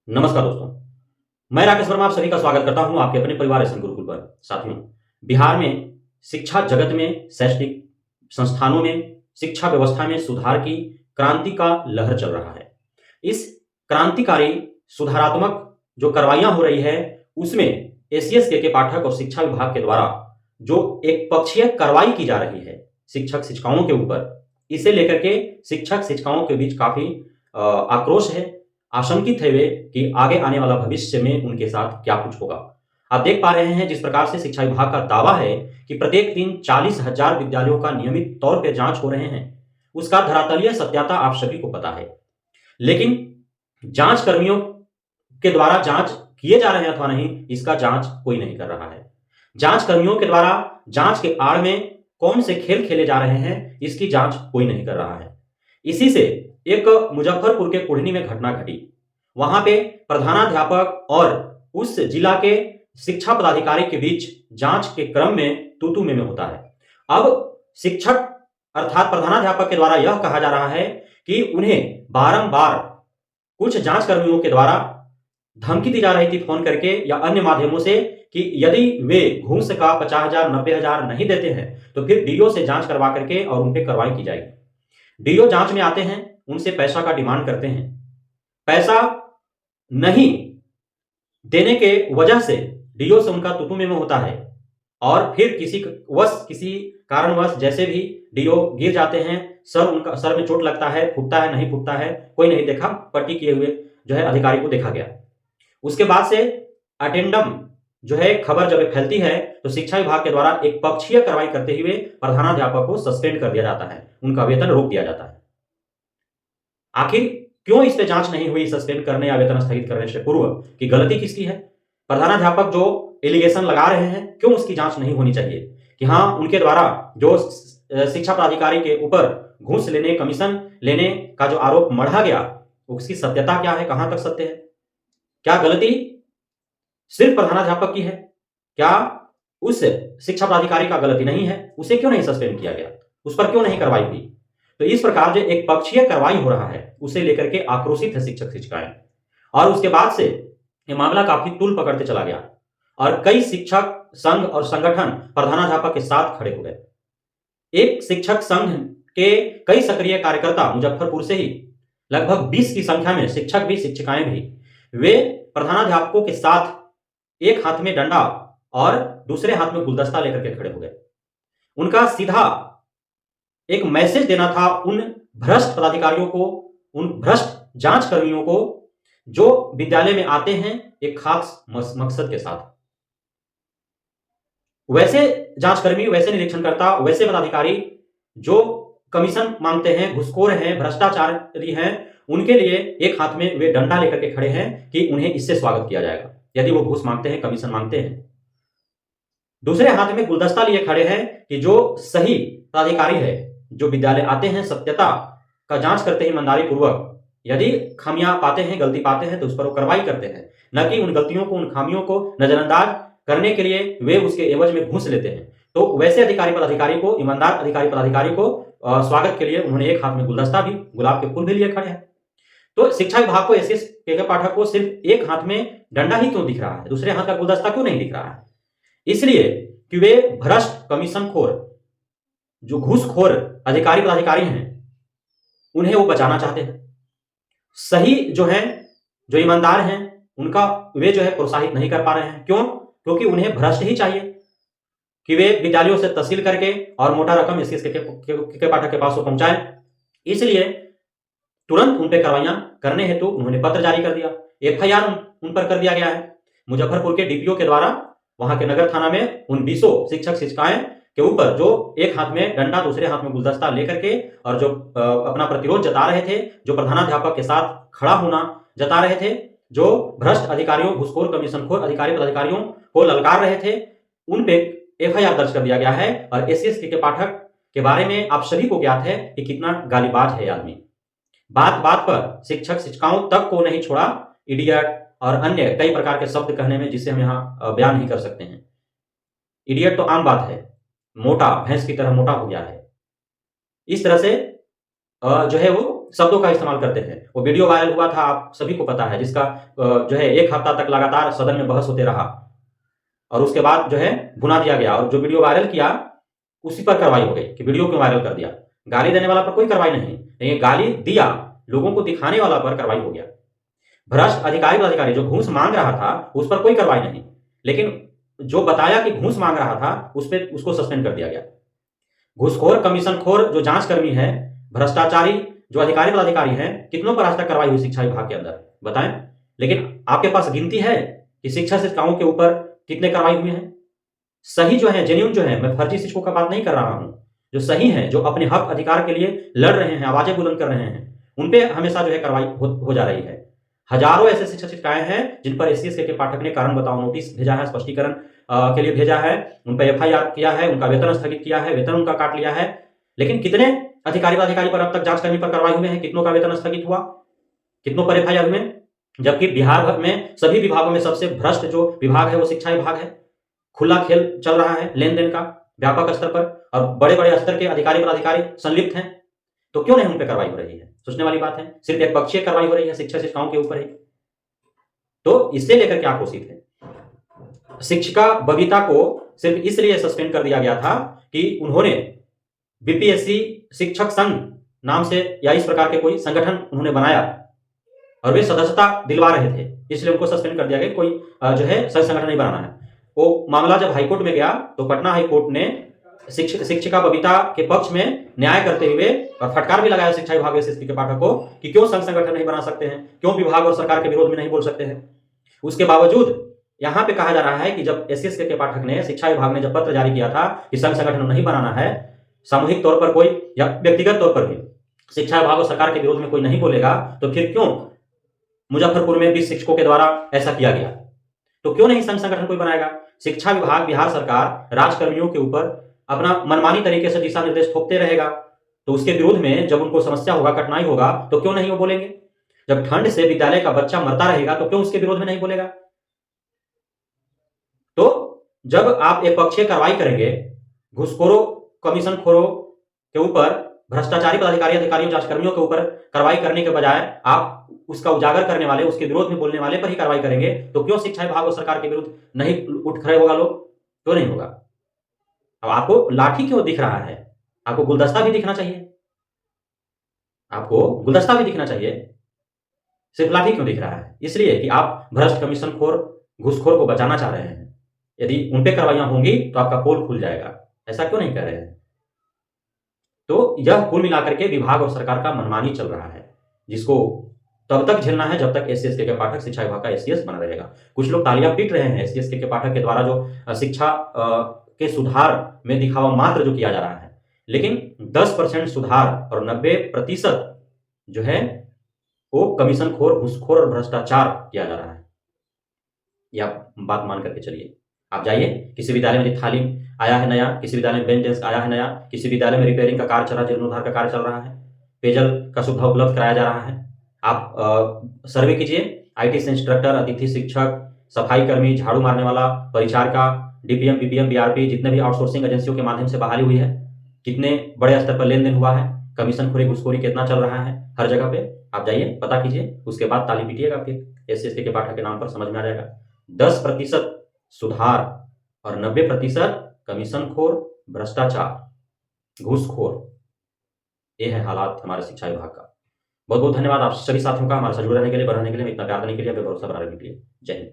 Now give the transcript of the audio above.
नमस्कार दोस्तों, मैं राकेश वर्मा आप सभी का स्वागत करता हूं आपके अपने परिवार एसएन गुरुकुल पर। साथियों, बिहार में शिक्षा जगत में, शैक्षणिक संस्थानों में, शिक्षा व्यवस्था में सुधार की क्रांति का लहर चल रहा है। इस क्रांतिकारी सुधारात्मक जो कार्रवाइयां हो रही है, उसमें एसीएस के पाठक और शिक्षा विभाग के द्वारा जो एक पक्षीय कार्रवाई की जा रही है शिक्षक शिक्षिकाओं के ऊपर, इसे लेकर के शिक्षक शिक्षिकाओं के बीच काफी आक्रोश है। आशंकित है वे कि आगे आने वाला भविष्य में उनके साथ क्या कुछ होगा। आप देख पा रहे हैं जिस प्रकार से शिक्षा विभाग का दावा है कि प्रत्येक दिन 40,000 विद्यालयों का नियमित तौर पे जांच हो रहे हैं, उसका धरातलीय सत्याता आप सभी को पता है। लेकिन जांच कर्मियों के द्वारा जांच किए जा रहे हैं अथवा नहीं, इसका जांच कोई नहीं कर रहा है। जांच कर्मियों के द्वारा जांच के आड़ में कौन से खेल खेले जा रहे हैं, इसकी जांच कोई नहीं कर रहा है। इसी से एक मुजफ्फरपुर के कुढ़नी में घटना घटी। वहां पे प्रधानाध्यापक और उस जिला के शिक्षा पदाधिकारी के बीच जांच के क्रम में तू-तू में होता है। अब शिक्षक अर्थात प्रधानाध्यापक के द्वारा यह कहा जा रहा है कि उन्हें बारंबार कुछ जांच कर्मियों के द्वारा धमकी दी जा रही थी फोन करके या अन्य माध्यमों से कि यदि वे घूस का 50,000 90,000 नहीं देते हैं तो फिर डीओ से जांच करवा करके और उन पर कार्रवाई की जाएगी। डीओ जांच में आते हैं, उनसे पैसा का डिमांड करते हैं। पैसा नहीं देने के वजह से डीओ से उनका तुतु में होता है और फिर किसी कारणवश जैसे भी डीओ गिर जाते हैं, सर में चोट लगता है, फूटता है नहीं फूटता है कोई नहीं देखा, पट्टी किए हुए जो है अधिकारी को देखा गया। उसके बाद से अटेंडम जो है खबर जब फैलती है तो शिक्षा विभाग के द्वारा एक पक्षीय कार्रवाई करते हुए प्रधानाध्यापक को सस्पेंड कर दिया जाता है, उनका वेतन रोक दिया जाता है। आखिर क्यों इस पे जांच नहीं हुई सस्पेंड करने या वेतन स्थगित करने से पूर्व कि गलती किसकी है? प्रधानाध्यापक जो एलिगेशन लगा रहे हैं, क्यों उसकी जांच नहीं होनी चाहिए कि हाँ उनके द्वारा जो शिक्षा पदाधिकारी के ऊपर घूस लेने, कमीशन लेने का जो आरोप मढ़ा गया, उसकी सत्यता क्या है, कहां तक सत्य है? क्या गलती सिर्फ प्रधानाध्यापक की है? क्या उस शिक्षा पदाधिकारी का गलती नहीं है? उसे क्यों नहीं सस्पेंड किया गया? उस पर क्यों नहीं कार्रवाई हुई? तो इस प्रकार जो एक पक्षीय कार्रवाई हो रहा है, उसे लेकर के आक्रोशित है शिक्षक शिक्षिकाएं। और उसके बाद से यह मामला काफी तूल पकड़ते चला गया और कई शिक्षक संघ और संगठन प्रधानाध्यापक के साथ खड़े हो गए। एक शिक्षक संघ के कई सक्रिय कार्यकर्ता मुजफ्फरपुर से ही लगभग 20 की संख्या में, शिक्षक भी शिक्षिकाएं भी, वे प्रधानाध्यापकों के साथ एक हाथ में डंडा और दूसरे हाथ में गुलदस्ता लेकर के खड़े हो गए। उनका सीधा एक मैसेज देना था उन भ्रष्ट पदाधिकारियों को, उन भ्रष्ट जांच कर्मियों को जो विद्यालय में आते हैं एक खास मकसद के साथ। वैसे जांचकर्मी, वैसे निरीक्षणकर्ता, वैसे पदाधिकारी जो कमीशन मांगते हैं, घुसखोर हैं, भ्रष्टाचारी हैं, उनके लिए एक हाथ में वे डंडा लेकर के खड़े हैं कि उन्हें इससे स्वागत किया जाएगा यदि वो घूस मांगते हैं, कमीशन मांगते हैं। दूसरे हाथ में गुलदस्ता लिए खड़े हैं कि जो सही पदाधिकारी है, जो विद्यालय आते हैं, सत्यता का जांच करते हैं ईमानदारी पूर्वक, यदि खामियां पाते हैं, गलती पाते हैं तो उस पर वो कार्रवाई करते हैं, न कि उन गलतियों को, उन खामियों को नजरअंदाज करने के लिए वे उसके एवज में घूस लेते हैं। तो वैसे अधिकारी पदाधिकारी को, ईमानदार अधिकारी पदाधिकारी को स्वागत के लिए उन्होंने एक हाथ में गुलदस्ता भी, गुलाब के फूल भी लिए खड़े हैं। तो शिक्षा विभाग को, एसीएस के पाठक को सिर्फ एक हाथ में डंडा ही क्यों दिख रहा है, दूसरे हाथ का गुलदस्ता क्यों नहीं दिख रहा है? इसलिए कि वे भ्रष्ट, कमीशनखोर, जो घूसखोर अधिकारी पदाधिकारी हैं, उन्हें वो बचाना चाहते हैं। सही जो है, जो ईमानदार हैं, उनका वे जो है प्रोत्साहित नहीं कर पा रहे हैं। क्यों? क्योंकि उन्हें भ्रष्ट ही चाहिए कि वे विद्यालयों से तहसील करके और मोटा रकम एसीएस के पाठक के पास वो पहुंचाएं। इसलिए तुरंत उन पर कार्रवाइयां करने हेतु उन्होंने पत्र जारी कर दिया, एफआईआर उन पर कर दिया गया है। मुजफ्फरपुर के डीपीओ के द्वारा वहां के नगर थाना में उन 20 शिक्षक शिक्षिकाएं के ऊपर जो एक हाथ में डंडा, दूसरे हाथ में गुलदस्ता लेकर के और जो अपना प्रतिरोध जता रहे थे, जो प्रधानाध्यापक के साथ खड़ा होना जता रहे थे, जो भ्रष्ट अधिकारियों, घुसखोर, कमीशनखोर अधिकारी पदाधिकारियों को ललकार रहे थे, उन पे एफआईआर दर्ज कर दिया गया है। और एसीएस के पाठक के बारे में आप सभी को ज्ञात है कि कितना गालीबाज है आदमी। बात बात पर शिक्षक शिक्षिकाओं तक को नहीं छोड़ा, इडियट और अन्य कई प्रकार के शब्द कहने में, जिसे हम यहाँ बयान नहीं कर सकते हैं। इडियट तो आम बात है, मोटा, भैंस की तरह मोटा हो गया है। इस तरह से जो है वो शब्दों का इस्तेमाल करते हैं। वो वीडियो वायरल हुआ था, आप सभी को पता है, जिसका जो है 1 हफ्ता तक लगातार सदन में बहस होते रहा और उसके बाद जो है भुना दिया गया और जो वीडियो वायरल किया उसी पर कार्रवाई हो गई कि वीडियो क्यों वायरल कर दिया। गाली देने वाला पर कोई कार्रवाई नहीं, लेकिन गाली दिया लोगों को दिखाने वाला पर कार्रवाई हो गया। भ्रष्ट अधिकारी जो घूस मांग रहा था उस पर कोई कार्रवाई नहीं, लेकिन जो बताया कि घूस मांग रहा था उस पर उसको सस्पेंड कर दिया गया। घूसखोर, कमीशनखोर जो जांचकर्मी है, भ्रष्टाचारी जो अधिकारी हैं, कितनों पर आज तक कार्रवाई हुई शिक्षा विभाग के अंदर बताएं। लेकिन आपके पास गिनती है कि शिक्षा शिक्षिकाओं के ऊपर कितने कार्रवाई हुए हैं? सही जो है, जेन्युइन जो है, मैं फर्जी शिक्षकों का बात नहीं कर रहा हूं, जो सही हैं, जो अपने हक अधिकार के लिए लड़ रहे हैं, आवाजें बुलंद कर रहे हैं, उन पे हमेशा जो है कार्रवाई हो जा रही है। हजारों ऐसे शिक्षक शिक्षिकाएं हैं जिन पर एससीएस के पाठक ने कारण बताओ नोटिस भेजा है, स्पष्टीकरण के लिए भेजा है, उन पर एफआईआर किया है, उनका वेतन स्थगित किया है, वेतन उनका काट लिया है। लेकिन कितने अधिकारी पर अब तक जांचकर्मी पर कार्रवाई हुए हैं? कितनों का वेतन स्थगित हुआ? कितनों पर एफआईआर हुए? जबकि बिहार में सभी विभागों में सबसे भ्रष्ट जो विभाग है वो शिक्षा विभाग है। खुला खेल चल रहा है लेन देन का व्यापक स्तर पर और बड़े बड़े स्तर के अधिकारी संलिप्त हैं, तो क्यों नहीं उन पर कार्रवाई हो रही है? सोचने वाली बात है। सिर्फ एक पक्षीय कार्रवाई हो रही है शिक्षा शिक्षिकाओं के ऊपर ही। तो इससे लेकर क्या घोषित है? शिक्षिका बबीता को सिर्फ इसलिए सस्पेंड कर दिया गया था कि उन्होंने बीपीएससी शिक्षक संघ नाम से या इस प्रकार के कोई संगठन उन्होंने बनाया और वे सदस्यता दिलवा रहे थे, इसलिए उनको सस्पेंड कर दिया गया। कोई जो है संगठन नहीं बनाना है। वो मामला जब हाईकोर्ट में गया तो पटना हाईकोर्ट ने शिक्षिका बबीता के पक्ष में न्याय करते हुए और फटकार भी लगाया शिक्षा विभाग एसएसके के पाठक को कि क्यों संगठन नहीं बना सकते हैं, क्यों विभाग और सरकार के विरोध में नहीं बोल सकते हैं। उसके बावजूद यहां पे कहा जा रहा है कि जब एसएसके के पाठक ने, शिक्षा विभाग ने जब पत्र जारी किया था कि संगठन नहीं बनाना है, सामूहिक तौर पर कोई या व्यक्तिगत तौर पर भी शिक्षा विभाग और सरकार के विरोध में कोई नहीं बोलेगा, तो फिर क्यों मुजफ्फरपुर में 20 शिक्षकों के द्वारा ऐसा किया गया? तो क्यों नहीं संगठन कोई बनाएगा? शिक्षा विभाग, बिहार सरकार राजकर्मियों के ऊपर अपना मनमानी तरीके से दिशा निर्देश थोपते रहेगा, तो उसके विरोध में जब उनको समस्या होगा, कठिनाई होगा, तो क्यों नहीं वो बोलेंगे? जब ठंड से विद्यालय का बच्चा मरता रहेगा तो क्यों उसके विरोध में नहीं बोलेगा? तो जब आप एक पक्षीय कार्रवाई करेंगे घूसखोरों, कमीशनखोरों के ऊपर, भ्रष्टाचारी अधिकारियों, जांचकर्मियों के ऊपर कार्रवाई करने के बजाय आप उसका उजागर करने वाले, उसके विरोध में बोलने वाले पर ही कार्रवाई करेंगे, तो क्यों शिक्षा विभाग और सरकार के विरुद्ध नहीं उठ खड़े होगा लोग? क्यों नहीं होगा? अब आपको लाठी क्यों दिख रहा है? आपको गुलदस्ता भी दिखना चाहिए, आपको गुलदस्ता भी दिखना चाहिए, सिर्फ लाठी क्यों दिख रहा है? इसलिए कि आप भ्रष्ट, कमीशनखोर, घूसखोर को बचाना चाह रहे हैं। यदि उन पे कार्रवाइयां होंगी तो आपका पोल खुल जाएगा। ऐसा क्यों नहीं कर रहे हैं? तो यह कुल मिलाकर के विभाग और सरकार का मनमानी चल रहा है, जिसको तब तक झेलना है जब तक एससीएस के पाठक शिक्षा विभाग का एससीएस बना रहेगा। कुछ लोग तालियां पीट रहे हैं एससीएस के पाठक के द्वारा जो शिक्षा के सुधार में दिखावा मात्र जो किया जा रहा है, लेकिन 10% सुधार और 90% जो है वो कमीशनखोर, घूसखोर और भ्रष्टाचार किया जा रहा है। यह आप बात मान करके चलिए। आप जाइए, किसी विद्यालय में थाली आया है नया, किसी विद्यालय में बेंच डेस्क आया है नया, किसी विद्यालय में रिपेयरिंग का कार्य चल रहा है, जीर्णोद्धार का कार्य चल रहा है, पेयजल का सुविधा उपलब्ध कराया जा रहा है। आप सर्वे कीजिए, आईटी से इंस्ट्रक्टर, अतिथि शिक्षक, सफाई कर्मी, झाड़ू मारने वाला, परिचारिका, डीपीएम, बीपीएम, बीआरपी, जितने भी आउटसोर्सिंग एजेंसियों के माध्यम से बहाली हुई है, कितने बड़े स्तर पर लेन देन हुआ है, कमीशनखोरी, घूसखोरी कितना चल रहा है हर जगह पे। आप जाइए, पता कीजिए, उसके बाद ताली पीटिएगा। फिर एससीएस के पाठक के नाम पर समझ में आ जाएगा। 10% सुधार और 90% कमीशनखोर, भ्रष्टाचार, घूसखोर, ये है हालात हमारे शिक्षा विभाग का। बहुत बहुत धन्यवाद आप सभी साथियों का हमारे साथ जुड़े रहने के लिए, बढ़ने के लिए, इतना प्यार देने के लिए, भरोसा बनाने के लिए। जय हिंद।